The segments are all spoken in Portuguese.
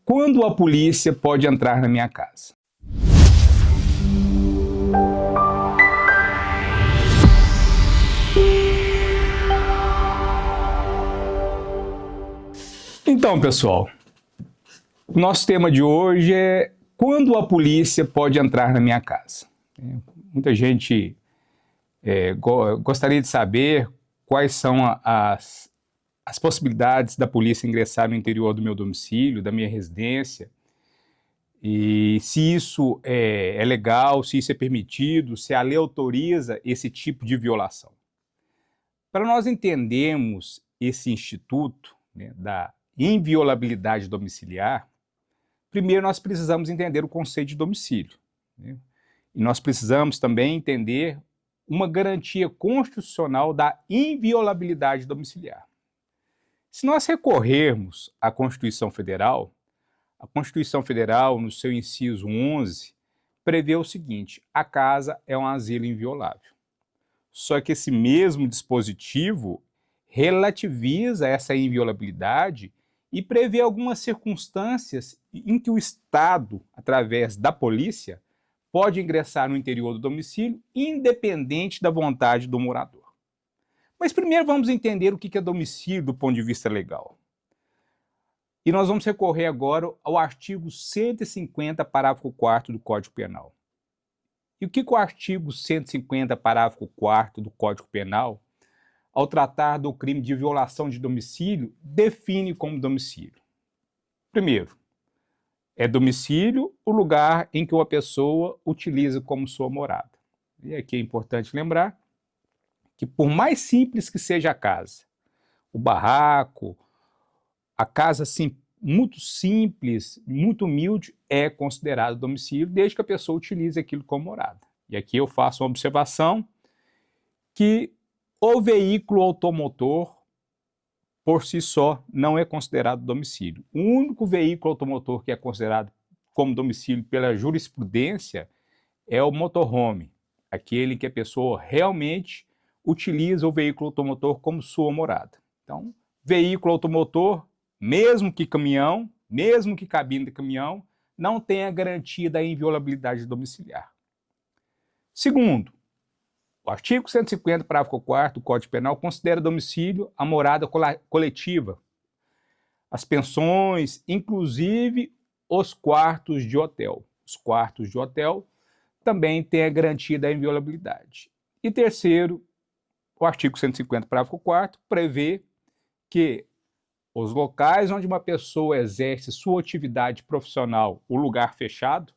Quando a polícia pode entrar na minha casa? Então, pessoal, o nosso tema de hoje é quando a polícia pode entrar na minha casa. Muita gente gostaria de saber quais são as possibilidades da polícia ingressar no interior do meu domicílio, da minha residência, e se isso é legal, se isso é permitido, se a lei autoriza esse tipo de violação. Para nós entendermos esse instituto, né, da inviolabilidade domiciliar, primeiro nós precisamos entender o conceito de domicílio, né? E nós precisamos também entender uma garantia constitucional da inviolabilidade domiciliar. Se nós recorrermos à Constituição Federal, a Constituição Federal, no seu inciso 11, prevê o seguinte: a casa é um asilo inviolável. Só que esse mesmo dispositivo relativiza essa inviolabilidade e prevê algumas circunstâncias em que o Estado, através da polícia, pode ingressar no interior do domicílio, independente da vontade do morador. Mas primeiro vamos entender o que é domicílio do ponto de vista legal. E nós vamos recorrer agora ao artigo 150, parágrafo 4º do Código Penal. E o que o artigo 150, parágrafo 4º do Código Penal, ao tratar do crime de violação de domicílio, define como domicílio? Primeiro, é domicílio o lugar em que uma pessoa utiliza como sua morada. E aqui é importante lembrar que por mais simples que seja a casa, o barraco, a casa muito simples, muito humilde, é considerado domicílio, desde que a pessoa utilize aquilo como morada. E aqui eu faço uma observação que o veículo automotor, por si só, não é considerado domicílio. O único veículo automotor que é considerado como domicílio pela jurisprudência é o motorhome, aquele que a pessoa realmente utiliza o veículo automotor como sua morada. Então, veículo automotor, mesmo que caminhão, mesmo que cabine de caminhão, não tem a garantia da inviolabilidade domiciliar. Segundo, o artigo 150, parágrafo 4º do Código Penal considera domicílio a morada coletiva, as pensões, inclusive os quartos de hotel. Os quartos de hotel também têm a garantia da inviolabilidade. E terceiro, o artigo 150, parágrafo 4º, prevê que os locais onde uma pessoa exerce sua atividade profissional, o lugar fechado,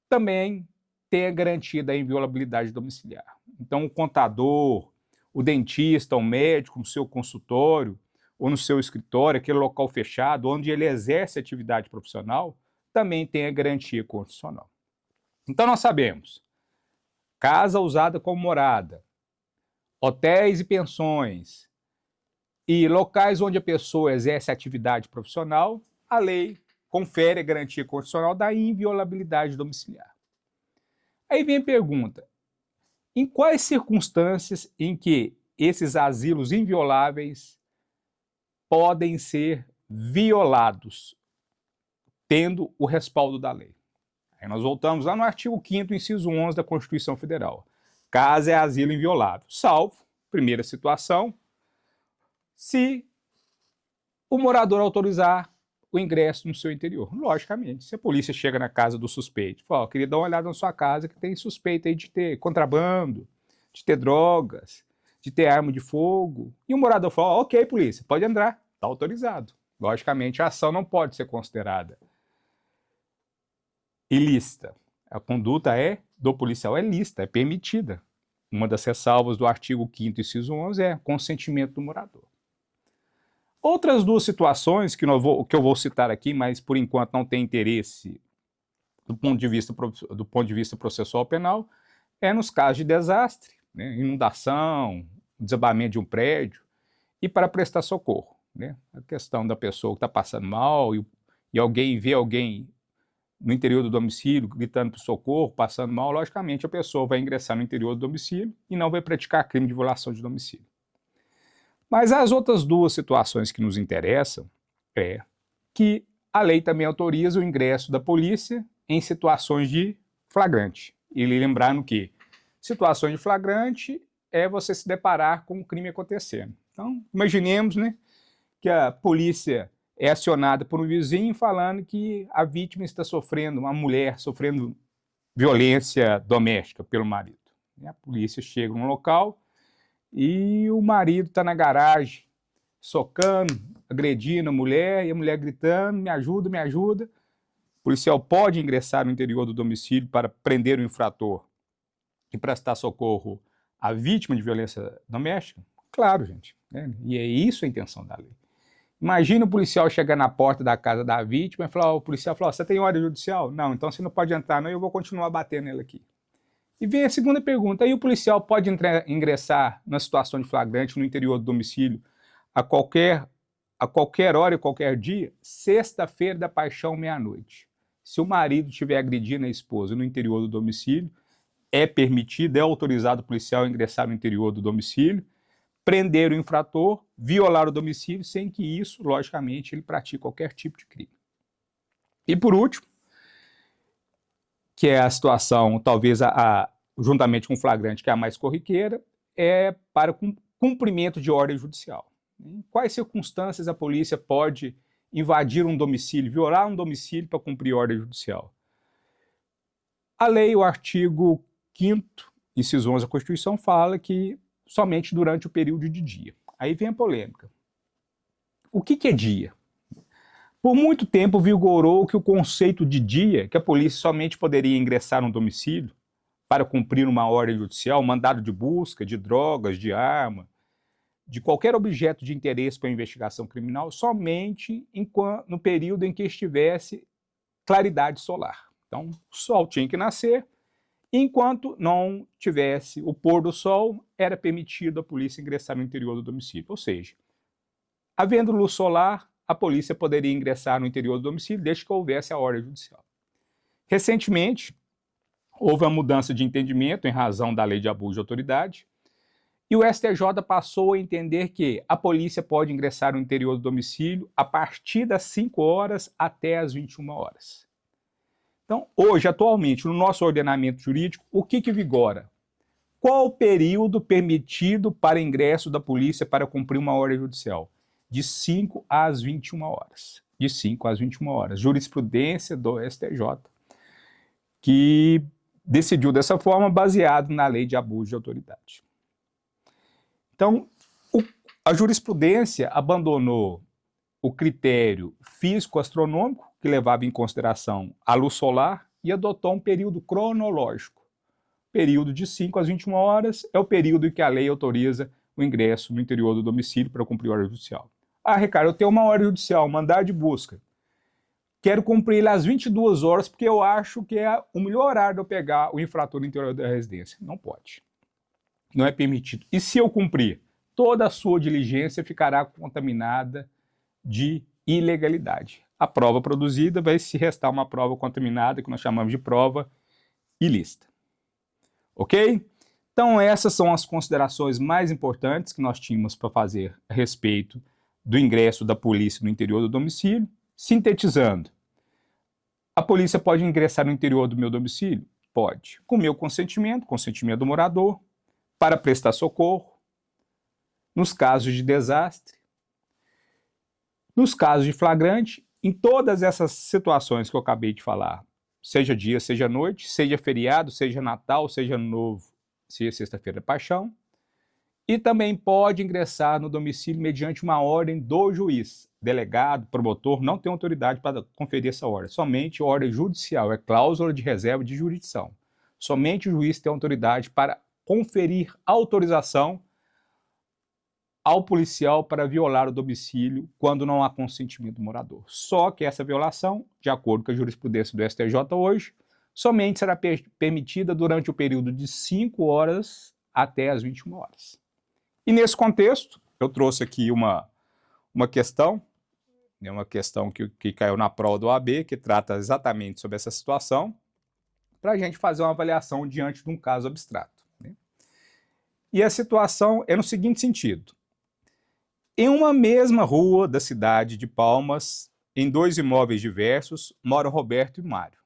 também tem a garantia da inviolabilidade domiciliar. Então, o contador, o dentista, o médico, no seu consultório ou no seu escritório, aquele local fechado, onde ele exerce atividade profissional, também tem a garantia constitucional. Então, nós sabemos, casa usada como morada, hotéis e pensões e locais onde a pessoa exerce atividade profissional, a lei confere a garantia constitucional da inviolabilidade domiciliar. Aí vem a pergunta: em quais circunstâncias em que esses asilos invioláveis podem ser violados, tendo o respaldo da lei? Aí nós voltamos lá no artigo 5º, inciso 11 da Constituição Federal. Casa é asilo inviolável, salvo, primeira situação, se o morador autorizar o ingresso no seu interior. Logicamente, se a polícia chega na casa do suspeito e fala: queria dar uma olhada na sua casa que tem suspeita aí de ter contrabando, de ter drogas, de ter arma de fogo, e o morador fala: ok, polícia, pode entrar, está autorizado. Logicamente, a ação não pode ser considerada ilícita. A conduta do policial é lícita, é permitida. Uma das ressalvas do artigo 5º, inciso 11 é consentimento do morador. Outras duas situações que eu vou citar aqui, mas por enquanto não tem interesse do ponto de vista processual penal, é nos casos de desastre, né, inundação, desabamento de um prédio, e para prestar socorro, né? A questão da pessoa que está passando mal e alguém vê alguém no interior do domicílio gritando por socorro, passando mal, logicamente a pessoa vai ingressar no interior do domicílio e não vai praticar crime de violação de domicílio. Mas as outras duas situações que nos interessam é que a lei também autoriza o ingresso da polícia em situações de flagrante. E lembrando que situações de flagrante é você se deparar com um crime acontecendo. Então, imaginemos, né, que a polícia é acionada por um vizinho falando que a vítima está sofrendo, uma mulher sofrendo violência doméstica pelo marido. E a polícia chega no local e o marido está na garagem, socando, agredindo a mulher, e a mulher gritando, me ajuda, me ajuda. O policial pode ingressar no interior do domicílio para prender o infrator e prestar socorro à vítima de violência doméstica? Claro, gente, né? E é isso a intenção da lei. Imagina o policial chegar na porta da casa da vítima e falar, o policial fala, você tem ordem judicial? Não, então você não pode entrar, não, eu vou continuar batendo nele aqui. E vem a segunda pergunta, aí o policial pode ingressar na situação de flagrante no interior do domicílio a qualquer hora e qualquer dia? Sexta-feira da paixão, meia-noite. Se o marido estiver agredindo a esposa no interior do domicílio, é permitido, é autorizado o policial a ingressar no interior do domicílio, prender o infrator, violar o domicílio, sem que isso, logicamente, ele pratique qualquer tipo de crime. E por último, que é a situação, talvez, juntamente com o flagrante, que é a mais corriqueira, é para cumprimento de ordem judicial. Em quais circunstâncias a polícia pode invadir um domicílio, violar um domicílio para cumprir ordem judicial? A lei, o artigo 5º, inciso 11 da Constituição, fala que somente durante o período de dia. Aí vem a polêmica. O que é dia? Por muito tempo vigorou que o conceito de dia, que a polícia somente poderia ingressar no domicílio para cumprir uma ordem judicial, mandado de busca, de drogas, de arma, de qualquer objeto de interesse para a investigação criminal, somente no período em que estivesse claridade solar. Então, o sol tinha que nascer, enquanto não tivesse o pôr do sol, era permitido a polícia ingressar no interior do domicílio. Ou seja, havendo luz solar, a polícia poderia ingressar no interior do domicílio desde que houvesse a ordem judicial. Recentemente, houve uma mudança de entendimento em razão da lei de abuso de autoridade, e o STJ passou a entender que a polícia pode ingressar no interior do domicílio a partir das 5 horas até as 21 horas. Então, hoje, atualmente, no nosso ordenamento jurídico, o que vigora? Qual o período permitido para ingresso da polícia para cumprir uma ordem judicial? De 5 às 21 horas. De 5 às 21 horas. Jurisprudência do STJ, que decidiu dessa forma, baseado na lei de abuso de autoridade. Então, a jurisprudência abandonou o critério físico-astronômico, que levava em consideração a luz solar, e adotou um período cronológico. Período de 5 às 21 horas é o período em que a lei autoriza o ingresso no interior do domicílio para cumprir ordem judicial. Ah, Ricardo, eu tenho uma ordem judicial, mandado de busca. Quero cumprir ele às 22 horas porque eu acho que é o melhor horário de eu pegar o infrator no interior da residência. Não pode. Não é permitido. E se eu cumprir, toda a sua diligência ficará contaminada de ilegalidade. A prova produzida vai se restar uma prova contaminada, que nós chamamos de prova ilícita. Ok? Então essas são as considerações mais importantes que nós tínhamos para fazer a respeito do ingresso da polícia no interior do domicílio. Sintetizando, a polícia pode ingressar no interior do meu domicílio? Pode. Com meu consentimento do morador, para prestar socorro, nos casos de desastre, nos casos de flagrante, em todas essas situações que eu acabei de falar, seja dia, seja noite, seja feriado, seja Natal, seja Ano Novo, seja Sexta-feira da Paixão, e também pode ingressar no domicílio mediante uma ordem do juiz. Delegado, promotor, não tem autoridade para conferir essa ordem, somente ordem judicial, é cláusula de reserva de jurisdição. Somente o juiz tem autoridade para conferir autorização ao policial para violar o domicílio quando não há consentimento do morador. Só que essa violação, de acordo com a jurisprudência do STJ hoje, somente será permitida durante o período de 5 horas até as 21 horas. E nesse contexto, eu trouxe aqui uma questão, né, uma questão que caiu na prova do OAB, que trata exatamente sobre essa situação, para a gente fazer uma avaliação diante de um caso abstrato. Né? E a situação é no seguinte sentido. Em uma mesma rua da cidade de Palmas, em 2 imóveis diversos, moram Roberto e Mário.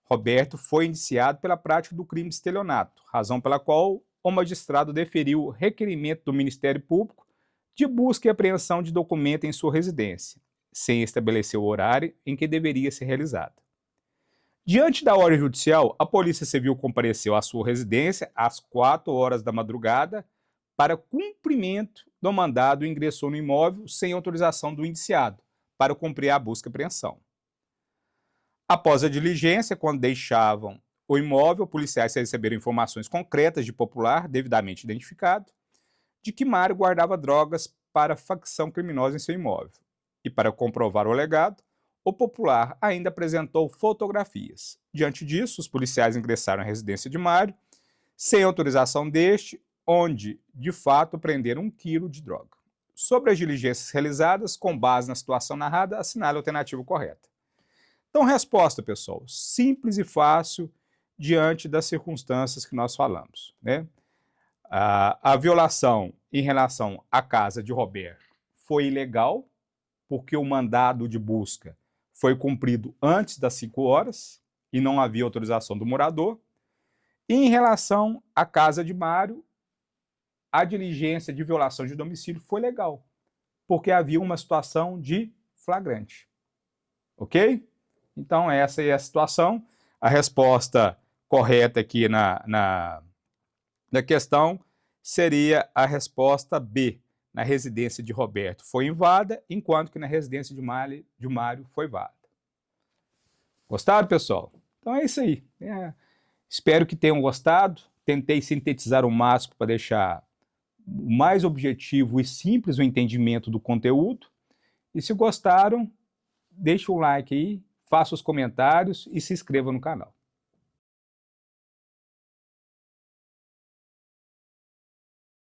Roberto foi indiciado pela prática do crime de estelionato, razão pela qual o magistrado deferiu requerimento do Ministério Público de busca e apreensão de documento em sua residência, sem estabelecer o horário em que deveria ser realizada. Diante da ordem judicial, a Polícia Civil compareceu à sua residência às 4 horas da madrugada para cumprimento do mandado e ingressou no imóvel sem autorização do indiciado, para cumprir a busca e apreensão. Após a diligência, quando deixavam o imóvel, policiais receberam informações concretas de popular, devidamente identificado, de que Mário guardava drogas para facção criminosa em seu imóvel. E para comprovar o alegado, o popular ainda apresentou fotografias. Diante disso, os policiais ingressaram à residência de Mário, sem autorização deste, onde, de fato, prenderam 1 quilo de droga. Sobre as diligências realizadas, com base na situação narrada, assinale a alternativa correta. Então, resposta, pessoal, simples e fácil diante das circunstâncias que nós falamos, né? A violação em relação à casa de Roberto foi ilegal, porque o mandado de busca foi cumprido antes das 5 horas e não havia autorização do morador. E em relação à casa de Mário, a diligência de violação de domicílio foi legal, porque havia uma situação de flagrante. Ok? Então, essa é a situação. A resposta correta aqui na questão seria a resposta B. Na residência de Roberto foi invada, enquanto que na residência de Mário foi vada. Gostaram, pessoal? Então é isso aí. Espero que tenham gostado. Tentei sintetizar o máximo para deixar o mais objetivo e simples o entendimento do conteúdo. E se gostaram, deixe um like aí, faça os comentários e se inscreva no canal.